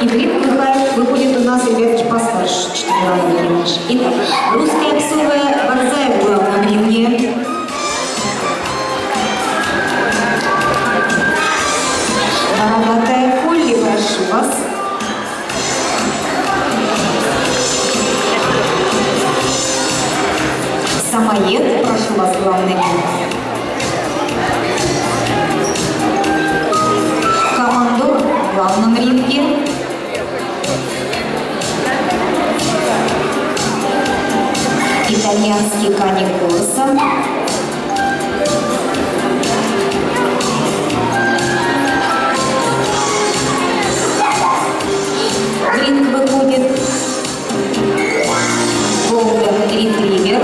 И в ринг выходит у нас ребятки постарше, 4 раза меньше. Итак, русская псовая борзая в главном ринге. Бородатая Холли, прошу вас. Самоед, прошу вас, главный ринг. Командор в главном ринге. Итальянский Кани Корса. В ринг выходит Голден Ретривер.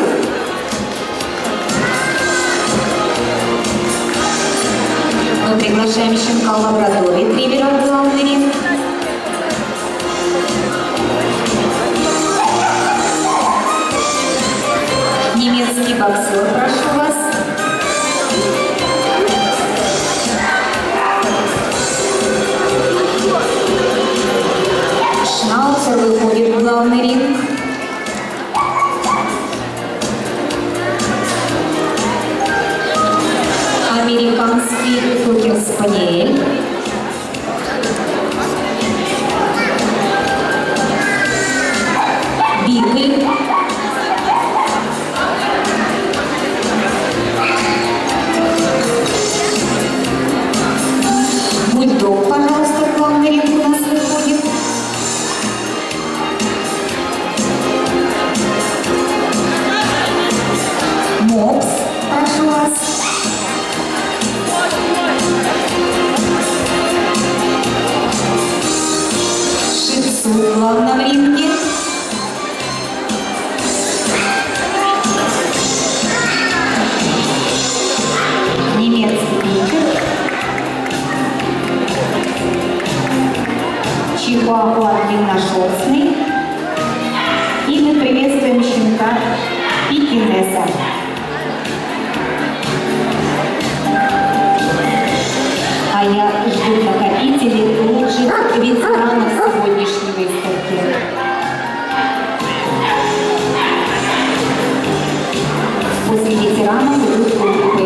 Мы приглашаем щенка Лабрадор Ретривера в главный ринг. Немецкий боксер, прошу вас. Шнауцер выходит в главный ринг. Американский Кокер Спаниель. Бигль. Бульдог, пожалуйста, в главный ринг у нас выходит. Мопс, прошу вас. Шицу в главном ринге. Немецкий Бикер. Чихуахуа длинношерстный. И мы приветствуем щенка Пекинеса. А я жду накопителей лучших ветеранов сегодняшней выставки. После ветеранов идут группы.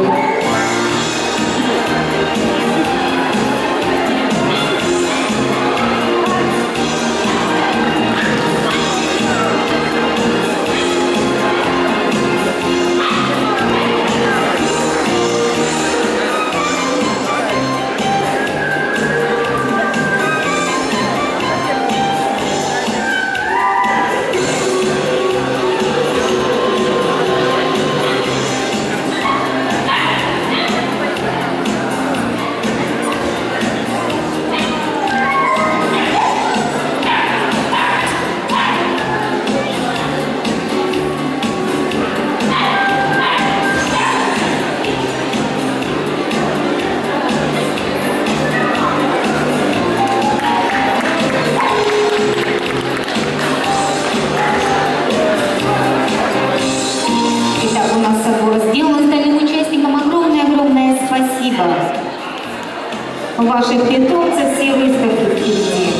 Ваших питомцев все выставки впереди.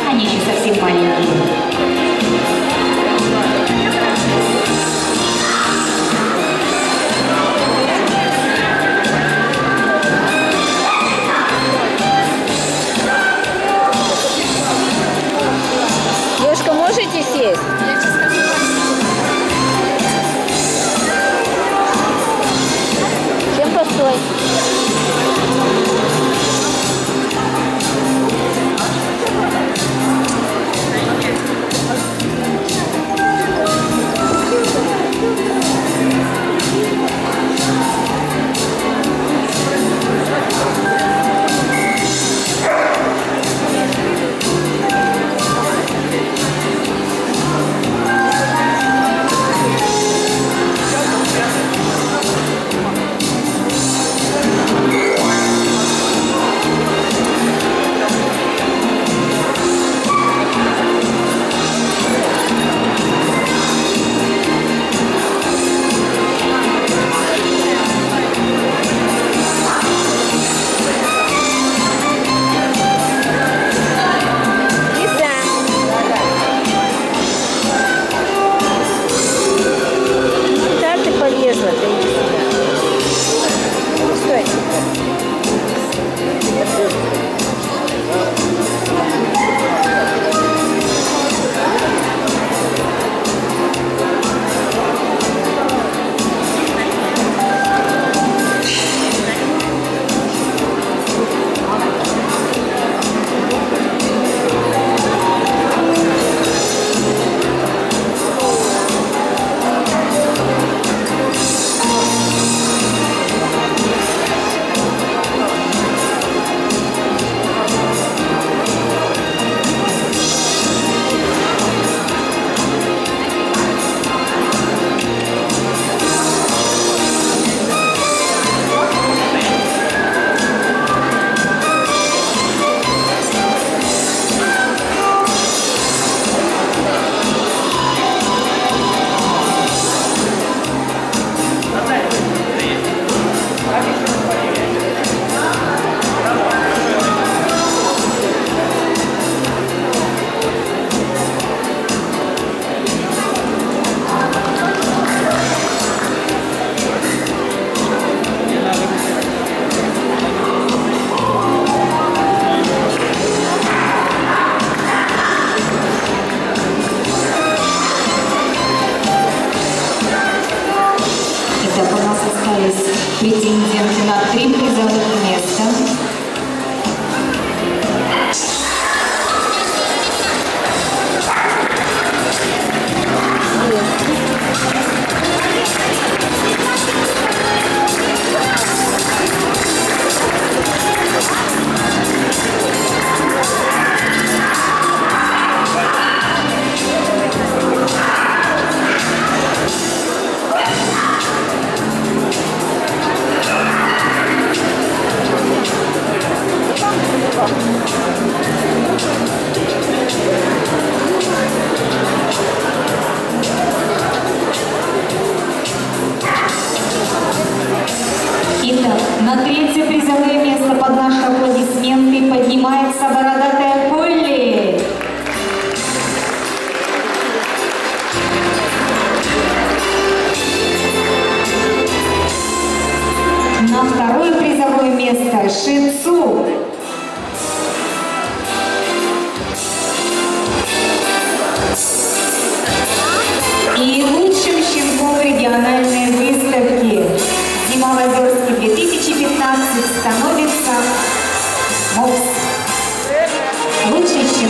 Они еще совсем маленькие. Девушка, можете сесть? Чем постой?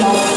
Иванов.